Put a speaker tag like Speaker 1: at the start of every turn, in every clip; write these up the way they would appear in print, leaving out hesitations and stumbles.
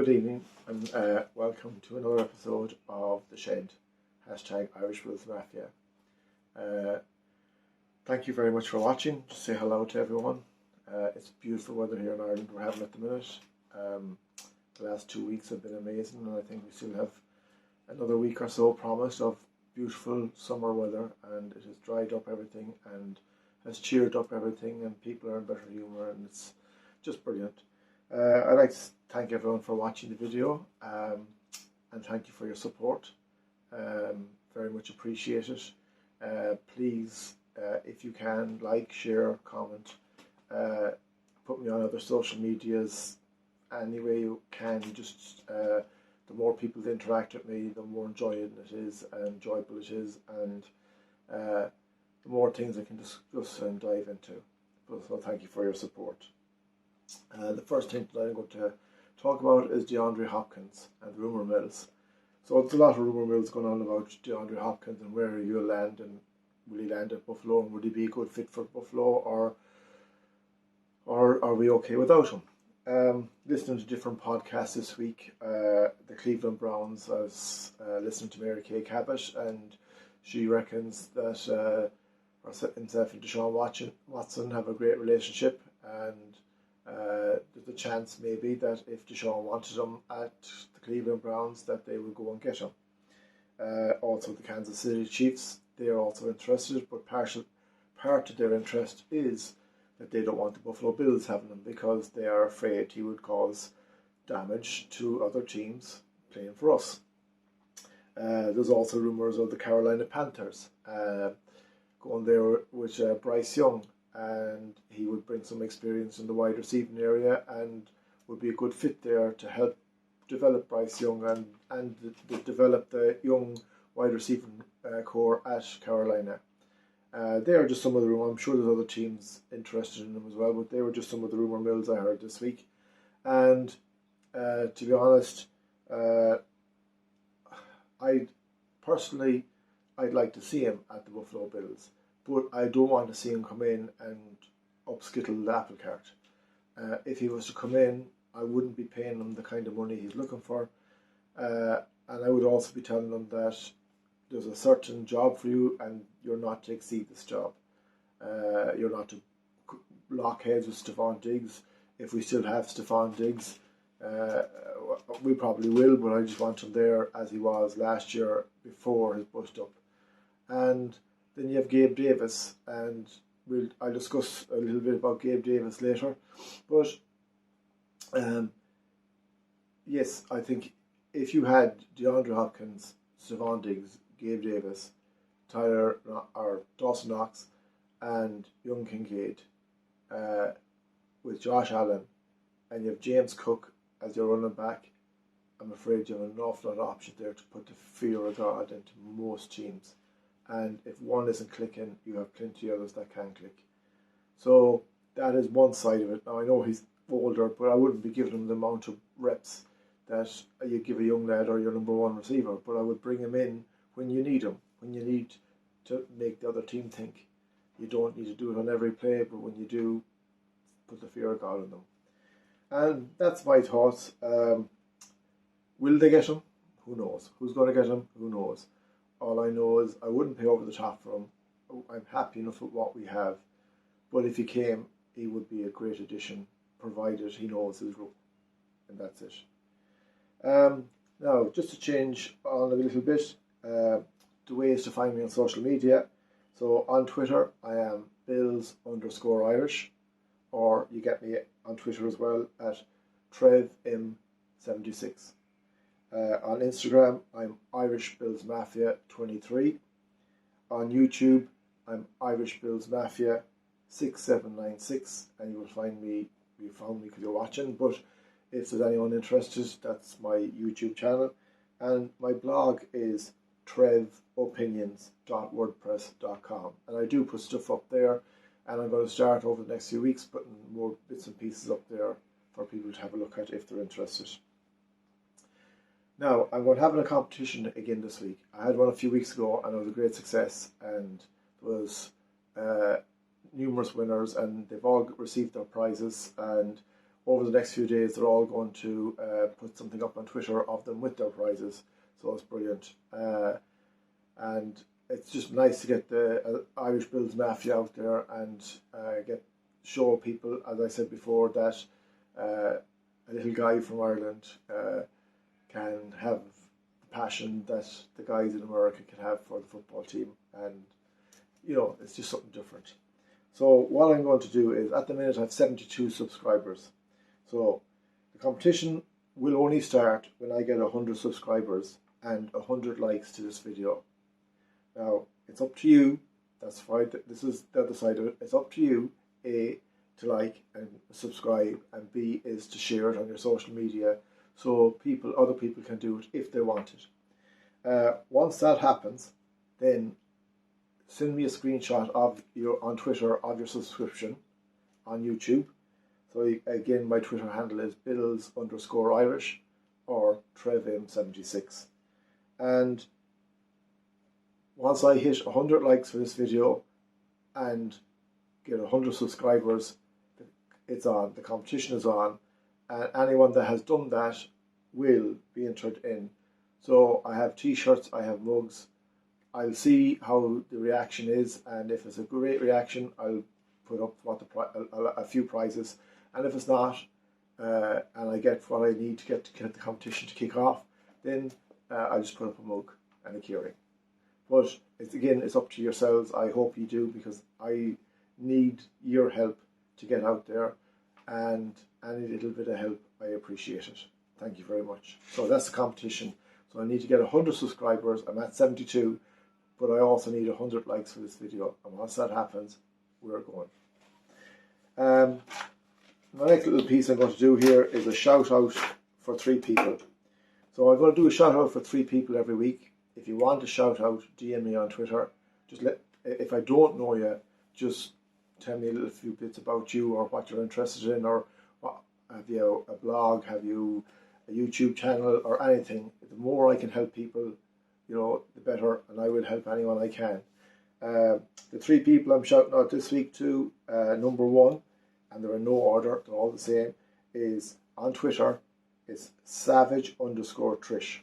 Speaker 1: Good evening and welcome to another episode of The Shed, hashtag Irish Bills Mafia. Thank you very much for watching. Just say hello to everyone. It's beautiful weather here in Ireland we're having at the minute. The last 2 weeks have been amazing, and I think we still have another week or so promised of beautiful summer weather, and it has dried up everything and has cheered up everything, and people are in better humour, and it's just brilliant. I'd like to thank everyone for watching the video, and thank you for your support. Very much appreciate it. Please, if you can, like, share, comment, put me on other social medias any way you can. Just the more people that interact with me, the more enjoyable it is, and the more things I can discuss and dive into. So thank you for your support. The first thing that I'm going to talk about is DeAndre Hopkins and rumour mills. So there's a lot of rumour mills going on about DeAndre Hopkins and where he'll land, and will he land at Buffalo, and would he be a good fit for Buffalo, or are we okay without him? Listening to different podcasts this week, the Cleveland Browns, I was listening to Mary Kay Cabot, and she reckons that himself and Deshaun Watson have a great relationship, and there's a chance maybe that if Deshaun wanted him at the Cleveland Browns, that they would go and get him. Also the Kansas City Chiefs, they are also interested, but part of their interest is that they don't want the Buffalo Bills having him, because they are afraid he would cause damage to other teams playing for us. There's also rumours of the Carolina Panthers going there with Bryce Young, and he would bring some experience in the wide receiving area and would be a good fit there to help develop Bryce Young and develop the young wide receiving core at Carolina. They are just some of the rumours. I'm sure there's other teams interested in them as well, but they were just some of the rumour mills I heard this week. And to be honest, I'd like to see him at the Buffalo Bills, but I don't want to see him come in and upskittle the apple cart. If he was to come in, I wouldn't be paying him the kind of money he's looking for, and I would also be telling him that there's a certain job for you, and you're not to exceed this job. You're not to lock heads with Stephon Diggs. If we still have Stephon Diggs, we probably will, but I just want him there as he was last year before his bust up. And then you have Gabe Davis, and I'll discuss a little bit about Gabe Davis later. But yes, I think if you had DeAndre Hopkins, Stephon Diggs, Gabe Davis, Dawson Knox, and Young Kincaid, with Josh Allen, and you have James Cook as your running back, I'm afraid you have an awful lot of options there to put the fear of God into most teams. And if one isn't clicking, you have plenty of others that can click. So that is one side of it. Now I know he's older, but I wouldn't be giving him the amount of reps that you give a young lad or your number one receiver. But I would bring him in when you need him, when you need to make the other team think. You don't need to do it on every play, but when you do, put the fear of God in them. And that's my thoughts. Will they get him? Who knows? Who's going to get him? Who knows? All I know is I wouldn't pay over the top for him. I'm happy enough with what we have. But if he came, he would be a great addition, provided he knows his role. And that's it. Now, just to change on a little bit, the ways to find me on social media. So on Twitter, I am Bills_Irish, or you get me on Twitter as well at TrevM76. On Instagram, I'm Irish Bills Mafia 23. On YouTube, I'm Irish Bills Mafia 6796, and you will find me. You found me because you're watching, but if there's anyone interested, that's my YouTube channel. And my blog is trevopinions.wordpress.com, and I do put stuff up there, and I'm going to start over the next few weeks putting more bits and pieces up there for people to have a look at if they're interested. Now, I'm going to have a competition again this week. I had one a few weeks ago, and it was a great success, and there was numerous winners, and they've all received their prizes, and over the next few days, they're all going to put something up on Twitter of them with their prizes. So it's brilliant. And it's just nice to get the Irish Bills Mafia out there and show people, as I said before, that a little guy from Ireland can have the passion that the guys in America can have for the football team. And, it's just something different. So what I'm going to do is, at the minute I have 72 subscribers. So the competition will only start when I get 100 subscribers and 100 likes to this video. Now, it's up to you. That's fine. This is the other side of it. It's up to you, A, to like and subscribe, and B, is to share it on your social media so other people can do it if they want it. Once that happens, then send me a screenshot on Twitter of your subscription on YouTube. So again, my Twitter handle is Bills_Irish or TrevM76. And once I hit 100 likes for this video and get 100 subscribers, it's on. The competition is on, and anyone that has done that will be entered in. So I have t-shirts, I have mugs. I'll see how the reaction is, and if it's a great reaction, I'll put up a few prizes. And if it's not, and I get what I need to get the competition to kick off, then I just put up a mug and a keyring. But it's up to yourselves. I hope you do, because I need your help to get out there, and any little bit of help, I appreciate it. Thank you very much. So that's the competition. So I need to get 100 subscribers. I'm at 72, but I also need 100 likes for this video. And once that happens, we're going. My next little piece I'm going to do here is a shout out for 3 people. So I'm going to do a shout out for 3 people every week. If you want a shout out, DM me on Twitter. If I don't know you, just tell me a few bits about you, or what you're interested in, or have you a blog, have you a YouTube channel, or anything. The more I can help people, the better, and I will help anyone I can. The 3 people I'm shouting out this week to, number 1, and they're in no order, they're all the same, is on Twitter, it's savage_Trish,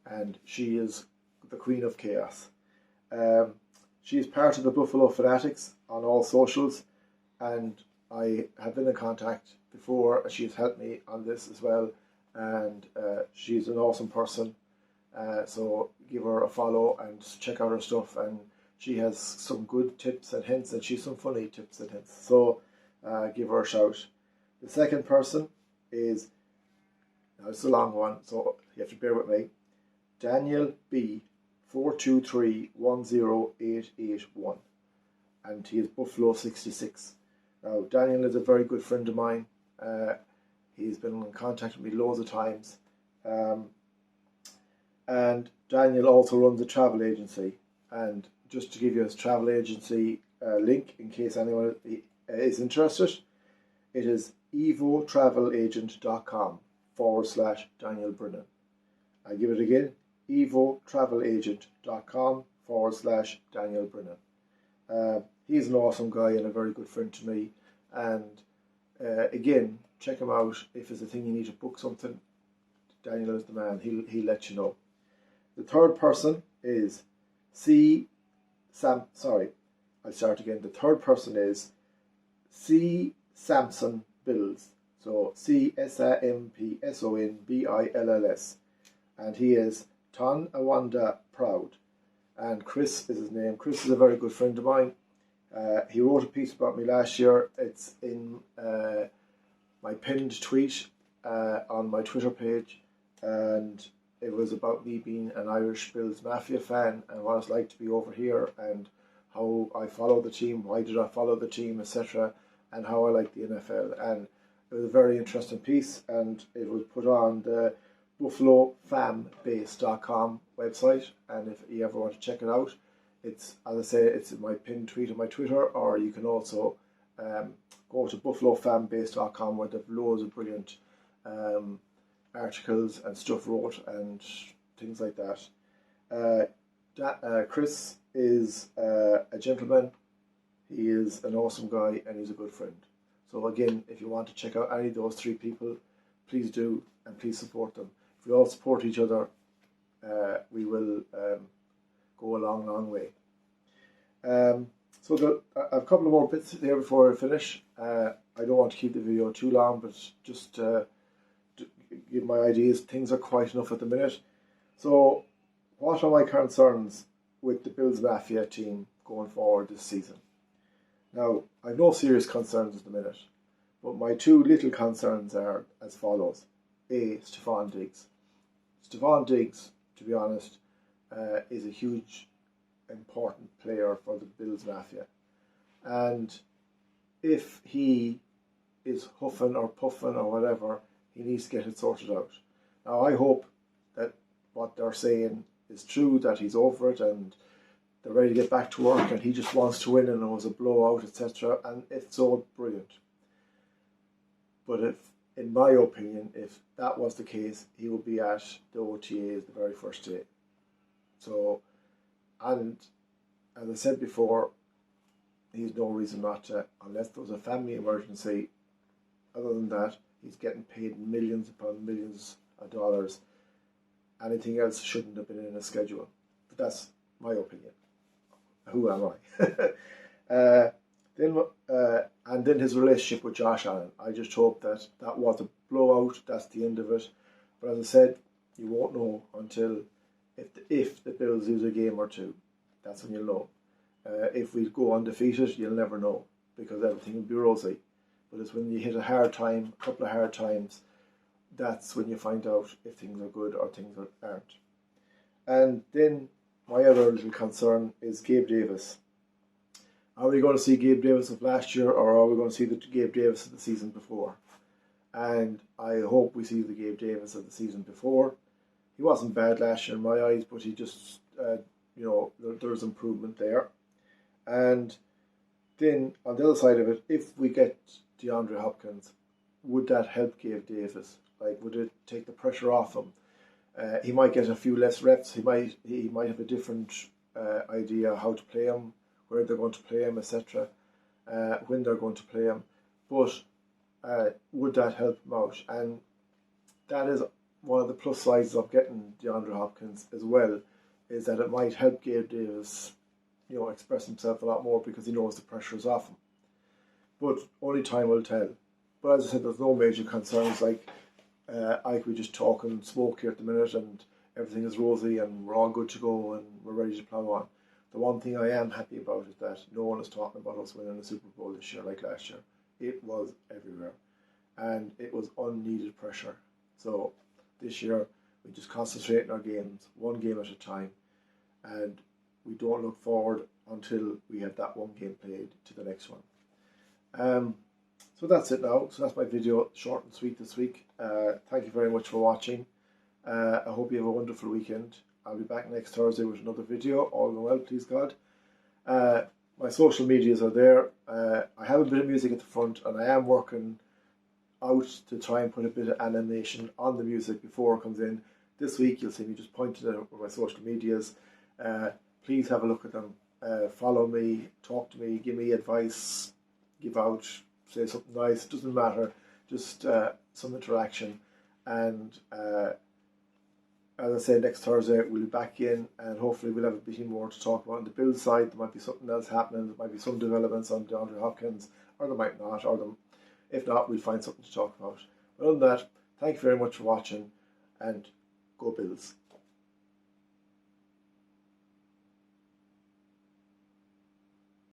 Speaker 1: and she is the Queen of Chaos. She is part of the Buffalo Fanatics on all socials, and I have been in contact before. She has helped me on this as well, and she's an awesome person. So give her a follow and check out her stuff, and she has some good tips and hints, and she's some funny tips and hints. So give her a shout. The second person is, now it's a long one, so you have to bear with me, Daniel B. 423-10881, and he is Buffalo 66. Now, Daniel is a very good friend of mine. He's been in contact with me loads of times, and Daniel also runs a travel agency. And just to give you his travel agency link in case anyone is interested, it is evotravelagent.com/Daniel Brennan. I give it again, evotravelagent.com/Daniel Brennan. He's an awesome guy and a very good friend to me, and again, check him out. If it's a thing you need to book something, Daniel is the man. He'll let you know. The third person is The third person is C. Samson Bills. So CSAMPSONBILLS, and he is Tonawanda Proud, and Chris is his name. Chris is a very good friend of mine. He wrote a piece about me last year. It's in my pinned tweet on my Twitter page, and it was about me being an Irish Bills Mafia fan and what it's like to be over here, and how I follow the team, why did I follow the team, etc., and how I like the NFL. And it was a very interesting piece, and it was put on the BuffaloFanBase.com website, and if you ever want to check it out, it's, as I say, it's in my pinned tweet on my Twitter, or you can also go to BuffaloFanBase.com, where there are loads of brilliant articles and stuff wrote and things like that. Chris is a gentleman. He is an awesome guy, and he's a good friend. So again, if you want to check out any of those three people, please do, and please support them. If we all support each other, we will go a long, long way. So I have a couple of more bits here before I finish. I don't want to keep the video too long, but just to give my ideas. Things are quiet enough at the minute. So what are my concerns with the Bills Mafia team going forward this season? Now, I have no serious concerns at the minute, but my two little concerns are as follows. A, Stefon Diggs. Stefon Diggs, to be honest, is a huge, important player for the Bills Mafia. And if he is huffing or puffing or whatever, he needs to get it sorted out. Now, I hope that what they're saying is true, that he's over it and they're ready to get back to work and he just wants to win and it was a blowout, etc. And if so, brilliant. But if, in my opinion, if that was the case, he would be at the OTAs the very first day. So, and as I said before, he's no reason not to, unless there was a family emergency. Other than that, he's getting paid millions upon millions of dollars. Anything else shouldn't have been in his schedule. But that's my opinion. Who am I? And then his relationship with Josh Allen. I just hope that that was a blowout. That's the end of it. But as I said, you won't know until if the Bills lose a game or two. That's when you'll know. If we go undefeated, you'll never know because everything will be rosy. But it's when you hit a hard time, a couple of hard times, that's when you find out if things are good or things aren't. And then my other little concern is Gabe Davis. Are we going to see Gabe Davis of last year, or are we going to see the Gabe Davis of the season before? And I hope we see the Gabe Davis of the season before. He wasn't bad last year in my eyes, but he just, there's improvement there. And then on the other side of it, if we get DeAndre Hopkins, would that help Gabe Davis? Like, would it take the pressure off him? He might get a few less reps. He might have a different idea how to play him, where they're going to play him, etc. When they're going to play him. But would that help him out? And that is one of the plus sides of getting DeAndre Hopkins as well, is that it might help Gabe Davis, express himself a lot more because he knows the pressure is off him. But only time will tell. But as I said, there's no major concerns. Like, I could be just talking smoke here at the minute and everything is rosy and we're all good to go and we're ready to plough on. The one thing I am happy about is that no one is talking about us winning the Super Bowl this year like last year. It was everywhere. And it was unneeded pressure. So this year, we just concentrate on our games, one game at a time. And we don't look forward until we have that one game played to the next one. So that's it now. So that's my video, short and sweet this week. Thank you very much for watching. I hope you have a wonderful weekend. I'll be back next Thursday with another video. All going well, please God. My social medias are there. I have a bit of music at the front and I am working out to try and put a bit of animation on the music before it comes in. This week you'll see me just pointing at my social medias. Please have a look at them. Follow me, talk to me, give me advice, give out, say something nice, doesn't matter, just some interaction. And as I said, next Thursday we'll be back in and hopefully we'll have a bit more to talk about on the Bills side. There might be something else happening, there might be some developments on DeAndre Hopkins, or there might not, if not, we'll find something to talk about. But other than that, thank you very much for watching and go Bills.